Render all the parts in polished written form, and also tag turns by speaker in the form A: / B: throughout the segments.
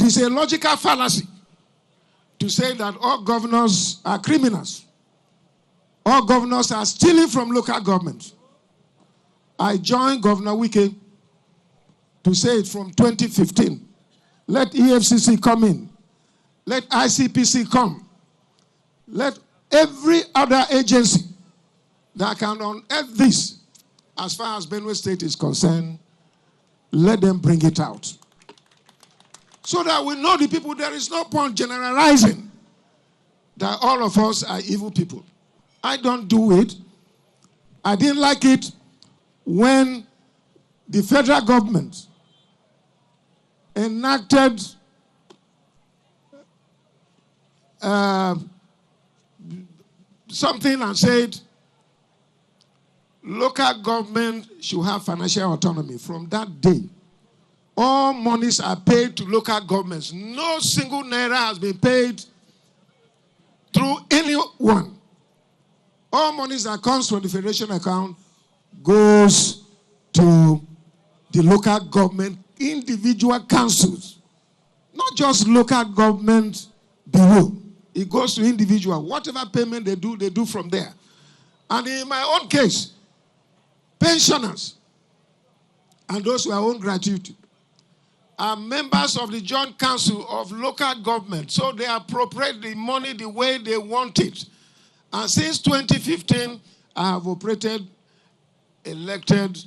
A: is a logical fallacy to say that all governors are criminals. All governors are stealing from local governments. I joined Governor Wike to say it from 2015. Let EFCC come in. Let ICPC come. Let every other agency that can unearth this, as far as Benue State is concerned, let them bring it out. So that we know the people, there is no point generalizing that all of us are evil people. I don't do it. I didn't like it when the federal government enacted something and said local government should have financial autonomy. From that day, all monies are paid to local governments. No single naira has been paid through anyone. All monies that comes from the federation account goes to the local government individual councils, not just local government bureau. It goes to individual. Whatever payment they do from there. And in my own case, pensioners and those who are on gratuity are members of the Joint Council of Local Government, so they appropriate the money the way they want it. And since 2015, I have operated elected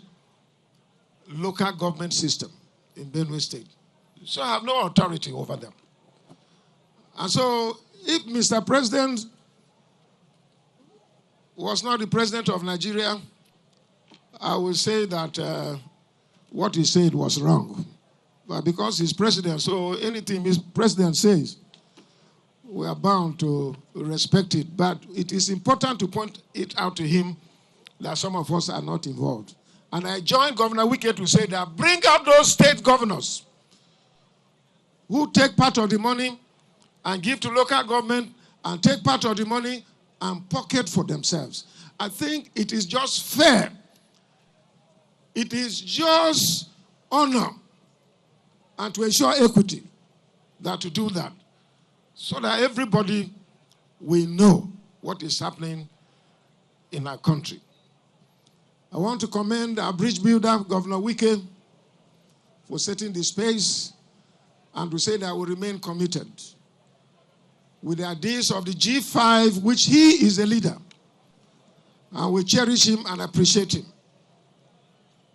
A: local government system in Benue State. So I have no authority over them. And so if Mr. President was not the president of Nigeria, I will say that what he said was wrong. But because he's president, so anything his president says, we are bound to respect it. But it is important to point it out to him that some of us are not involved. And I joined Governor Wike to say that bring out those state governors who take part of the money and give to local government and take part of the money and pocket for themselves. I think it is just fair. It is just honor and to ensure equity that to do that, so that everybody will know what is happening in our country. I want to commend our bridge builder, Governor Wike, for setting the space and to say that we remain committed with the ideas of the G5, which he is a leader, and we cherish him and appreciate him.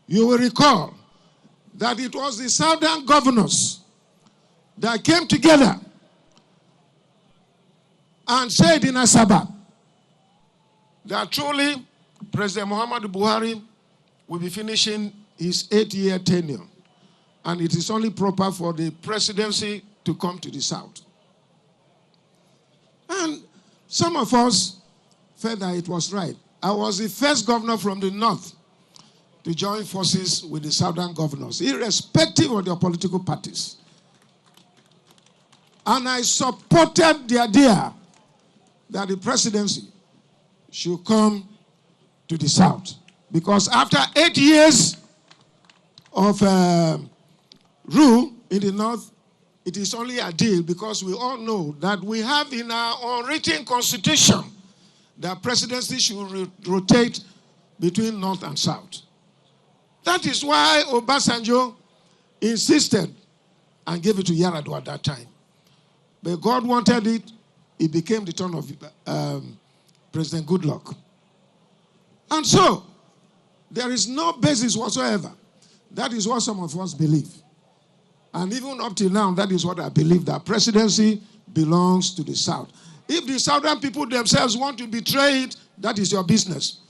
A: You will recall that it was the southern governors that came together and said in Asaba that truly President Muhammadu Buhari will be finishing his 8-year tenure, and it is only proper for the presidency to come to the south. And some of us felt that it was right. I was the first governor from the north to join forces with the southern governors, irrespective of their political parties. And I supported the idea that the presidency should come to the south. Because after 8 years of rule in the north, it is only a deal, because we all know that we have in our unwritten constitution that presidency should rotate between north and south. That is why Obasanjo insisted and gave it to Yar'Adua at that time. But God wanted it. It became the turn of President Goodluck. And so, there is no basis whatsoever. That is what some of us believe. And even up till now, that is what I believe, that presidency belongs to the South. If the Southern people themselves want to betray it, that is your business.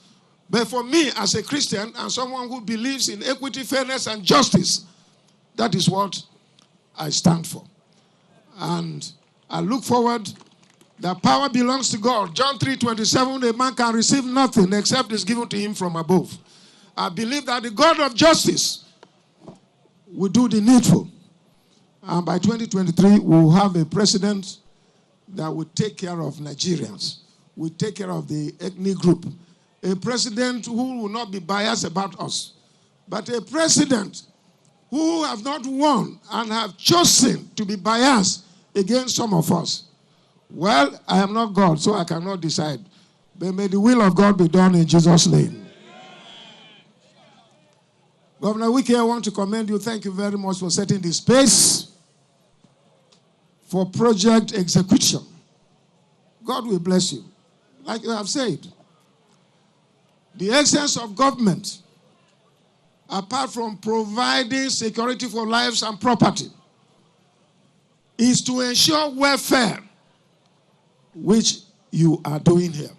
A: But for me, as a Christian and someone who believes in equity, fairness, and justice, that is what I stand for. And I look forward that power belongs to God. John 3:27, a man can receive nothing except is given to him from above. I believe that the God of justice will do the needful. And by 2023, we will have a president that will take care of Nigerians, will take care of the ethnic group. A president who will not be biased about us, but a president who have not won and have chosen to be biased against some of us. Well, I am not God, so I cannot decide. But may the will of God be done in Jesus' name. Governor Wike, I want to commend you. Thank you very much for setting the space for project execution. God will bless you. Like you have said, the essence of government, apart from providing security for lives and property, is to ensure welfare, which you are doing here.